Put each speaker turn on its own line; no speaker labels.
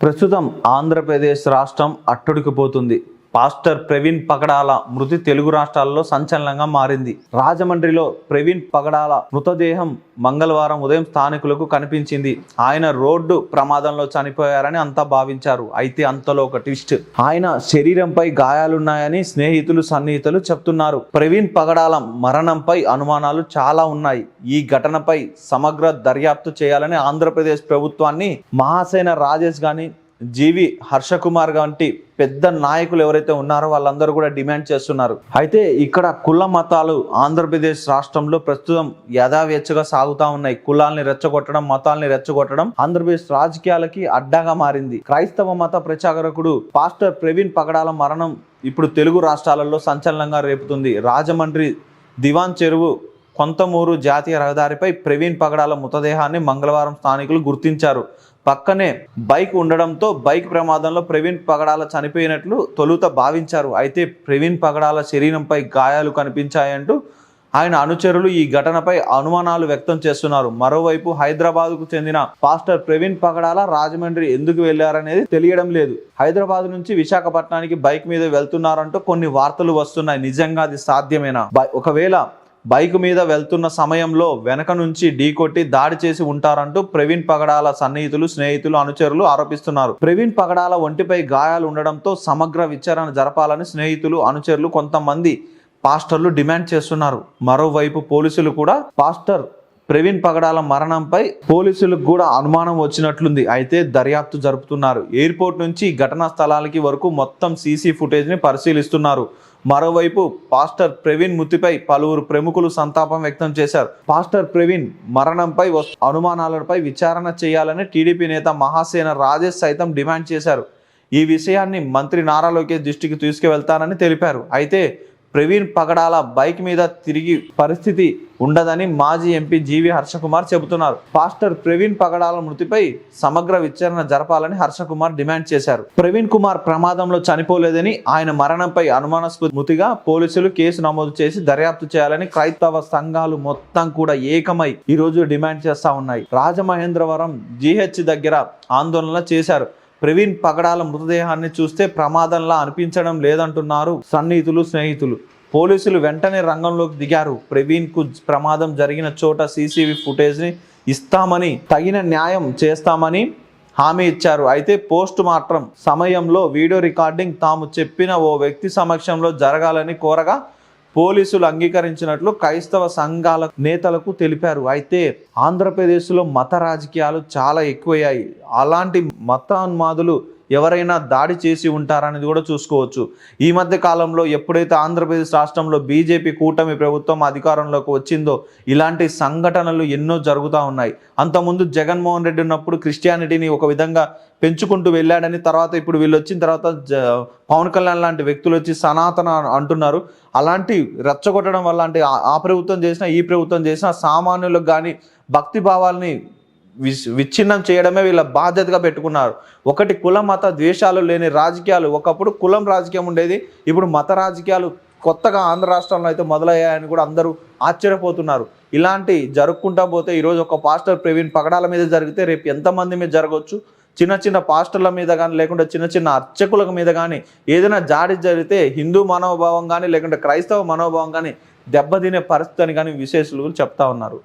ప్రస్తుతం ఆంధ్రప్రదేశ్ రాష్ట్రం అట్టుడికిపోతుంది. పాస్టర్ ప్రవీణ్ పగడాల మృతి తెలుగు రాష్ట్రాల్లో సంచలనంగా మారింది. రాజమండ్రిలో ప్రవీణ్ పగడాల మృతదేహం మంగళవారం ఉదయం స్థానికులకు కనిపించింది. ఆయన రోడ్డు ప్రమాదంలో చనిపోయారని అంతా భావించారు. అయితే అంతలో ఒక ట్విస్ట్. ఆయన శరీరంపై గాయాలున్నాయని స్నేహితులు సన్నిహితులు చెప్తున్నారు. ప్రవీణ్ పగడాల మరణంపై అనుమానాలు చాలా ఉన్నాయి. ఈ ఘటనపై సమగ్ర దర్యాప్తు చేయాలని ఆంధ్రప్రదేశ్ ప్రభుత్వాన్ని మహాసేన రాజేష్ గాని, జీవి హర్షకుమార్ వంటి పెద్ద నాయకులు ఎవరైతే ఉన్నారో వాళ్ళందరూ కూడా డిమాండ్ చేస్తున్నారు. అయితే ఇక్కడ కుల మతాలు ఆంధ్రప్రదేశ్ రాష్ట్రంలో ప్రస్తుతం యథావేచ్ఛగా సాగుతా ఉన్నాయి. కులాల్ని రెచ్చగొట్టడం, మతాల్ని రెచ్చగొట్టడం ఆంధ్రప్రదేశ్ రాజకీయాలకి అడ్డాగా మారింది. క్రైస్తవ మత ప్రచారకుడు పాస్టర్ ప్రవీణ్ పగడాల మరణం ఇప్పుడు తెలుగు రాష్ట్రాలలో సంచలనంగా రేపుతుంది. రాజమండ్రి దివాన్ చెరువు కొంతమూరు జాతీయ రహదారిపై ప్రవీణ్ పగడాల మృతదేహాన్ని మంగళవారం స్థానికులు గుర్తించారు. పక్కనే బైక్ ఉండడంతో బైక్ ప్రమాదంలో ప్రవీణ్ పగడాల చనిపోయినట్లు తొలుత భావించారు. అయితే ప్రవీణ్ పగడాల శరీరంపై గాయాలు కనిపించాయంటూ ఆయన అనుచరులు ఈ ఘటనపై అనుమానాలు వ్యక్తం చేస్తున్నారు. మరోవైపు హైదరాబాద్కు చెందిన పాస్టర్ ప్రవీణ్ పగడాల రాజమండ్రి ఎందుకు వెళ్లారనేది తెలియడం లేదు. హైదరాబాద్ నుంచి విశాఖపట్నానికి బైక్ మీద వెళ్తున్నారంటూ కొన్ని వార్తలు వస్తున్నాయి. నిజంగా అది సాధ్యమేనా? ఒకవేళ బైక్ మీద వెళ్తున్న సమయంలో వెనక నుంచి ఢీకొట్టి దాడి చేసి ఉంటారంటూ ప్రవీణ్ పగడాల సన్నిహితులు, స్నేహితులు, అనుచరులు ఆరోపిస్తున్నారు. ప్రవీణ్ పగడాల ఒంటిపై గాయాలు ఉండడంతో సమగ్ర విచారణ జరపాలని స్నేహితులు, అనుచరులు, కొంతమంది పాస్టర్లు డిమాండ్ చేస్తున్నారు. మరోవైపు పోలీసులు కూడా పాస్టర్ ప్రవీణ్ పగడాల మరణంపై పోలీసులకు కూడా అనుమానం వచ్చినట్లుంది. అయితే దర్యాప్తు జరుపుతున్నారు. ఎయిర్పోర్ట్ నుంచి ఘటనా స్థలానికి వరకు మొత్తం సీసీ ఫుటేజ్ని పరిశీలిస్తున్నారు. మరోవైపు పాస్టర్ ప్రవీణ్ మృతిపై పలువురు ప్రముఖులు సంతాపం వ్యక్తం చేశారు. పాస్టర్ ప్రవీణ్ మరణంపై అనుమానాలపై విచారణ చేయాలని టీడీపీ నేత మహాసేన రాజేష్ సైతం డిమాండ్ చేశారు. ఈ విషయాన్ని మంత్రి నారా లోకేష్ దృష్టికి తీసుకువెళ్తానని తెలిపారు. అయితే ప్రవీణ్ పగడాల బైక్ మీద తిరిగి పరిస్థితి ఉండదని మాజీ ఎంపీ జీవి హర్షకుమార్ చెబుతున్నారు. పాస్టర్ ప్రవీణ్ పగడాల మృతిపై సమగ్ర విచారణ జరపాలని హర్షకుమార్ డిమాండ్ చేశారు. ప్రవీణ్ కుమార్ ప్రమాదంలో చనిపోలేదని, ఆయన మరణంపై అనుమానాస్పద మృతిగా పోలీసులు కేసు నమోదు చేసి దర్యాప్తు చేయాలని క్రైస్తవ సంఘాలు మొత్తం కూడా ఏకమై ఈ రోజు డిమాండ్ చేస్తా ఉన్నాయి. రాజమహేంద్రవరం జీహెచ్ దగ్గర ఆందోళన చేశారు. ప్రవీణ్ పగడాల మృతదేహాన్ని చూస్తే ప్రమాదంలా అనిపించడం లేదంటున్నారు సన్నిహితులు, స్నేహితులు. పోలీసులు వెంటనే రంగంలోకి దిగారు. ప్రవీణ్కు ప్రమాదం జరిగిన చోట సీసీవీ ఫుటేజ్ని ఇస్తామని, తగిన న్యాయం చేస్తామని హామీ ఇచ్చారు. అయితే పోస్ట్ మార్టం సమయంలో వీడియో రికార్డింగ్ తాము చెప్పిన ఓ వ్యక్తి సమక్షంలో జరగాలని కోరగా పోలీసులు అంగీకరించినట్లు క్రైస్తవ సంఘాల నేతలకు తెలిపారు. అయితే ఆంధ్రప్రదేశ్లో మత రాజకీయాలు చాలా ఎక్కువయ్యాయి. అలాంటి మతోన్మాదులు ఎవరైనా దాడి చేసి ఉంటారనేది కూడా చూసుకోవచ్చు. ఈ మధ్య కాలంలో ఎప్పుడైతే ఆంధ్రప్రదేశ్ రాష్ట్రంలో బీజేపీ కూటమి ప్రభుత్వం అధికారంలోకి వచ్చిందో ఇలాంటి సంఘటనలు ఎన్నో జరుగుతూ ఉన్నాయి. అంతకుముందు జగన్మోహన్ రెడ్డి ఉన్నప్పుడు క్రిస్టియానిటీని ఒక విధంగా పెంచుకుంటూ వెళ్ళాడని, తర్వాత ఇప్పుడు వీళ్ళు వచ్చిన తర్వాత పవన్ కళ్యాణ్ లాంటి వ్యక్తులు వచ్చి సనాతన అంటున్నారు. అలాంటి రెచ్చగొట్టడం వల్ల అంటే ఆ ప్రభుత్వం చేసినా ఈ ప్రభుత్వం చేసినా సామాన్యులకు కానీ భక్తి భావాల్ని విచ్ఛిన్నం చేయడమే వీళ్ళ బాధ్యతగా పెట్టుకున్నారు. ఒకటి కుల మత ద్వేషాలు లేని రాజకీయాలు. ఒకప్పుడు కులం రాజకీయం ఉండేది, ఇప్పుడు మత రాజకీయాలు కొత్తగా ఆంధ్ర రాష్ట్రంలో అయితే మొదలయ్యాయని కూడా అందరూ ఆశ్చర్యపోతున్నారు. ఇలాంటి జరుపుకుంటా పోతే ఈరోజు ఒక పాస్టర్ ప్రవీణ్ పగడాల మీద జరిగితే రేపు ఎంతమంది మీద జరగవచ్చు? చిన్న చిన్న పాస్టర్ల మీద కానీ, లేకుంటే చిన్న చిన్న అర్చకుల మీద కానీ ఏదైనా జాడి జరిగితే హిందూ మనోభావం కానీ, లేకుంటే క్రైస్తవ మనోభావం కానీ దెబ్బతినే పరిస్థితి అని కానీ విశేషులు చెప్తా ఉన్నారు.